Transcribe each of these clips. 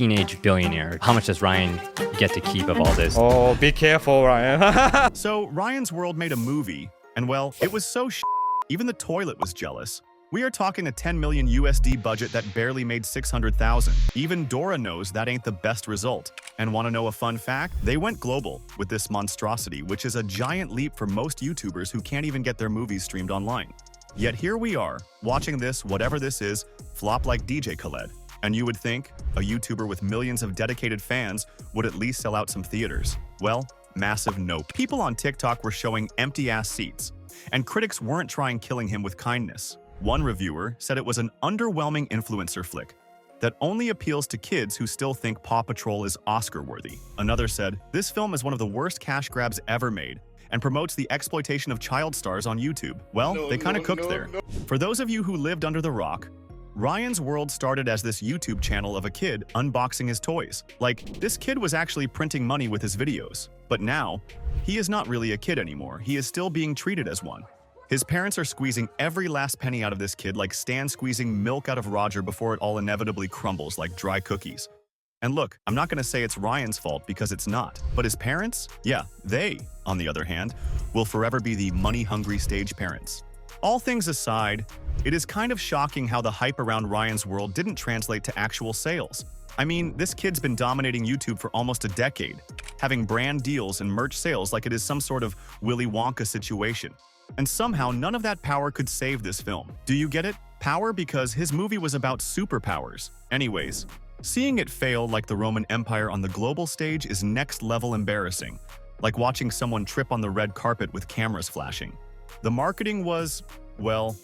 teenage billionaire. How much does Ryan get to keep of all this? Oh, be careful, Ryan. So Ryan's World made a movie, and well, it was so even the toilet was jealous. We are talking a 10 million USD budget that barely made 600,000. Even Dora knows that ain't the best result. And want to know a fun fact? They went global with this monstrosity, which is a giant leap for most YouTubers who can't even get their movies streamed online. Yet here we are, watching this, whatever this is, flop like DJ Khaled. And you would think a YouTuber with millions of dedicated fans would at least sell out some theaters. Well, massive nope. People on TikTok were showing empty-ass seats, and critics weren't trying killing him with kindness. One reviewer said it was an underwhelming influencer flick that only appeals to kids who still think Paw Patrol is Oscar-worthy. Another said, this film is one of the worst cash grabs ever made and promotes the exploitation of child stars on YouTube. Well, they kinda cooked there. For those of you who lived under the rock, Ryan's World started as this YouTube channel of a kid unboxing his toys. Like, this kid was actually printing money with his videos. But now, he is not really a kid anymore. He is still being treated as one. His parents are squeezing every last penny out of this kid like Stan squeezing milk out of Roger before it all inevitably crumbles like dry cookies. And look, I'm not gonna say it's Ryan's fault because it's not. But his parents? Yeah, they, on the other hand, will forever be the money-hungry stage parents. All things aside, it is kind of shocking how the hype around Ryan's World didn't translate to actual sales. I mean, this kid's been dominating YouTube for almost a decade, having brand deals and merch sales like it is some sort of Willy Wonka situation. And somehow none of that power could save this film. Do you get it? Power because his movie was about superpowers. Anyways, seeing it fail like the Roman Empire on the global stage is next level embarrassing, like watching someone trip on the red carpet with cameras flashing. The marketing was, well,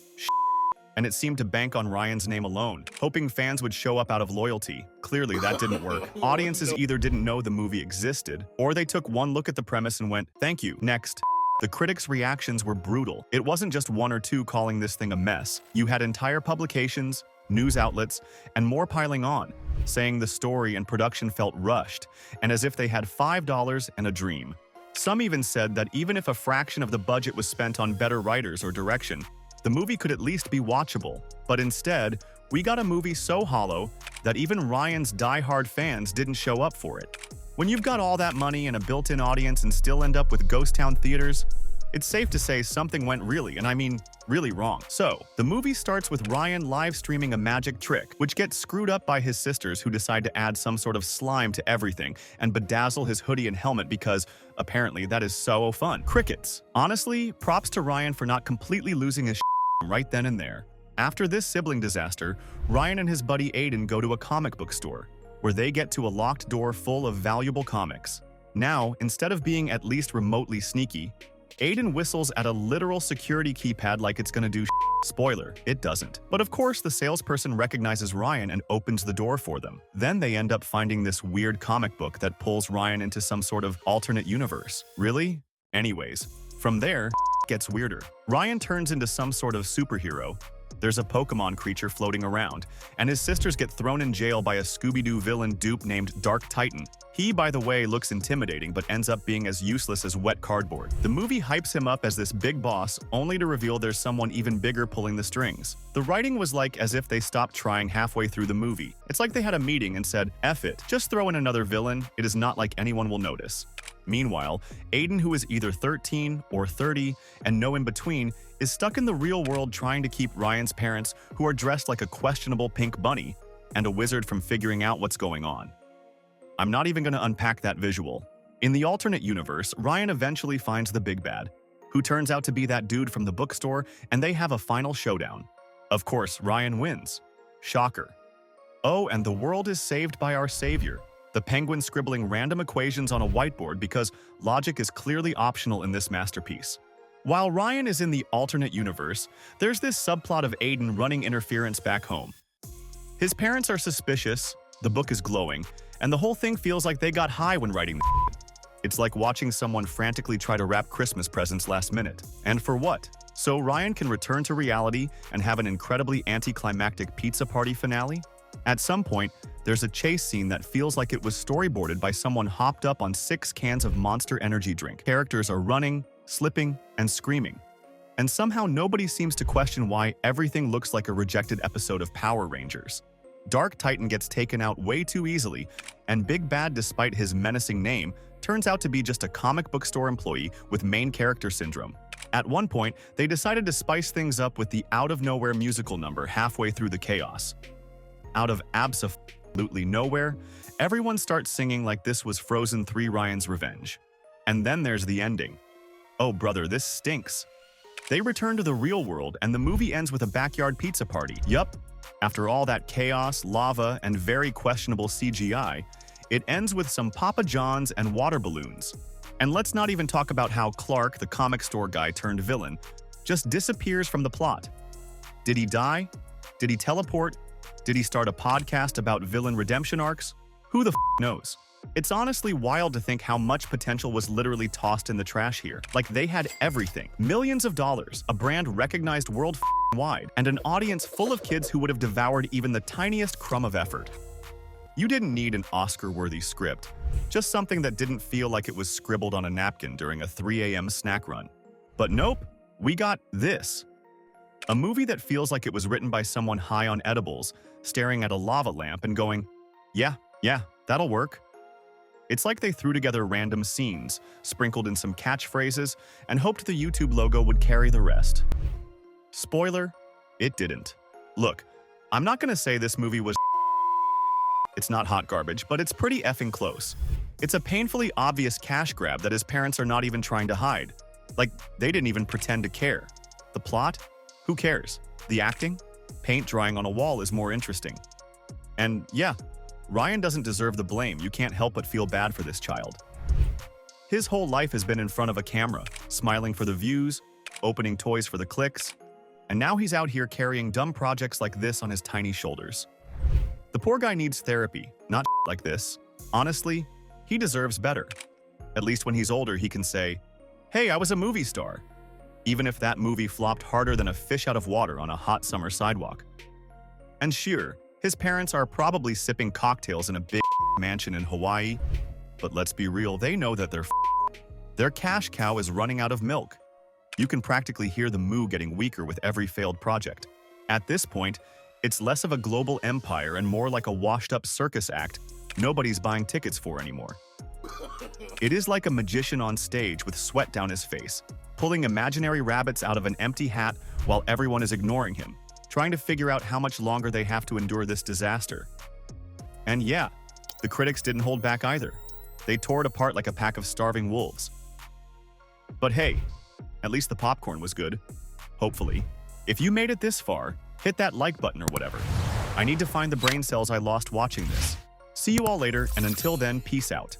and it seemed to bank on Ryan's name alone, hoping fans would show up out of loyalty. Clearly, that didn't work. Audiences either didn't know the movie existed, or they took one look at the premise and went, thank you, next. The critics' reactions were brutal. It wasn't just one or two calling this thing a mess. You had entire publications, news outlets, and more piling on, saying the story and production felt rushed, and as if they had $5 and a dream. Some even said that even if a fraction of the budget was spent on better writers or direction, the movie could at least be watchable. But instead, we got a movie so hollow that even Ryan's die-hard fans didn't show up for it. When you've got all that money and a built-in audience and still end up with ghost town theaters, it's safe to say something went really, and I mean really wrong. So, the movie starts with Ryan live streaming a magic trick, which gets screwed up by his sisters who decide to add some sort of slime to everything and bedazzle his hoodie and helmet because, apparently, that is so fun. Crickets. Honestly, props to Ryan for not completely losing his right then and there. After this sibling disaster, Ryan and his buddy Aiden go to a comic book store, where they get to a locked door full of valuable comics. Now, instead of being at least remotely sneaky, Aiden whistles at a literal security keypad like it's gonna do Spoiler, it doesn't. But of course, the salesperson recognizes Ryan and opens the door for them. Then they end up finding this weird comic book that pulls Ryan into some sort of alternate universe. Really? Anyways, from there, gets weirder. Ryan turns into some sort of superhero. There's a Pokemon creature floating around, and his sisters get thrown in jail by a Scooby-Doo villain dupe named Dark Titan. He, by the way, looks intimidating but ends up being as useless as wet cardboard. The movie hypes him up as this big boss, only to reveal there's someone even bigger pulling the strings. The writing was like as if they stopped trying halfway through the movie. It's like they had a meeting and said, F it, just throw in another villain, it is not like anyone will notice. Meanwhile, Aiden, who is either 13 or 30 and no in between, is stuck in the real world trying to keep Ryan's parents, who are dressed like a questionable pink bunny, and a wizard from figuring out what's going on. I'm not even going to unpack that visual. In the alternate universe, Ryan eventually finds the big bad, who turns out to be that dude from the bookstore, and they have a final showdown. Of course, Ryan wins. Shocker. Oh, and the world is saved by our savior, the penguin scribbling random equations on a whiteboard because logic is clearly optional in this masterpiece. While Ryan is in the alternate universe, there's this subplot of Aiden running interference back home. His parents are suspicious, the book is glowing, and the whole thing feels like they got high when writing the It's like watching someone frantically try to wrap Christmas presents last minute. And for what? So Ryan can return to reality and have an incredibly anticlimactic pizza party finale? At some point, there's a chase scene that feels like it was storyboarded by someone hopped up on 6 cans of Monster Energy drink. Characters are running, slipping, and screaming. And somehow nobody seems to question why everything looks like a rejected episode of Power Rangers. Dark Titan gets taken out way too easily, and Big Bad, despite his menacing name, turns out to be just a comic book store employee with main character syndrome. At one point, they decided to spice things up with the out-of-nowhere musical number halfway through the chaos. Out of absolutely nowhere, everyone starts singing like this was Frozen 3 Ryan's Revenge. And then there's the ending. Oh brother, this stinks. They return to the real world and the movie ends with a backyard pizza party. Yup. After all that chaos, lava, and very questionable CGI, it ends with some Papa John's and water balloons. And let's not even talk about how Clark, the comic store guy turned villain, just disappears from the plot. Did he die? Did he teleport? Did he start a podcast about villain redemption arcs? Who the knows? It's honestly wild to think how much potential was literally tossed in the trash here. Like they had everything. Millions of dollars, a brand recognized worldwide, and an audience full of kids who would have devoured even the tiniest crumb of effort. You didn't need an Oscar-worthy script, just something that didn't feel like it was scribbled on a napkin during a 3 a.m. snack run. But nope, we got this. A movie that feels like it was written by someone high on edibles, staring at a lava lamp and going, yeah, that'll work. It's like they threw together random scenes, sprinkled in some catchphrases, and hoped the YouTube logo would carry the rest. Spoiler, it didn't. Look, I'm not gonna say this movie was it's not hot garbage, but it's pretty effing close. It's a painfully obvious cash grab that his parents are not even trying to hide. Like, they didn't even pretend to care. The plot? Who cares? The acting? Paint drying on a wall is more interesting. And yeah, Ryan doesn't deserve the blame. You can't help but feel bad for this child. His whole life has been in front of a camera, smiling for the views, opening toys for the clicks, and now he's out here carrying dumb projects like this on his tiny shoulders. The poor guy needs therapy, not like this. Honestly, he deserves better. At least when he's older, he can say, hey, I was a movie star, even if that movie flopped harder than a fish out of water on a hot summer sidewalk. And sure, his parents are probably sipping cocktails in a big mansion in Hawaii, but let's be real, they know that their cash cow is running out of milk. You can practically hear the moo getting weaker with every failed project. At this point, it's less of a global empire and more like a washed-up circus act nobody's buying tickets for anymore. It is like a magician on stage with sweat down his face, pulling imaginary rabbits out of an empty hat while everyone is ignoring him, trying to figure out how much longer they have to endure this disaster. And yeah, the critics didn't hold back either. They tore it apart like a pack of starving wolves. But hey, at least the popcorn was good. Hopefully. If you made it this far, hit that like button or whatever. I need to find the brain cells I lost watching this. See you all later, and until then, peace out.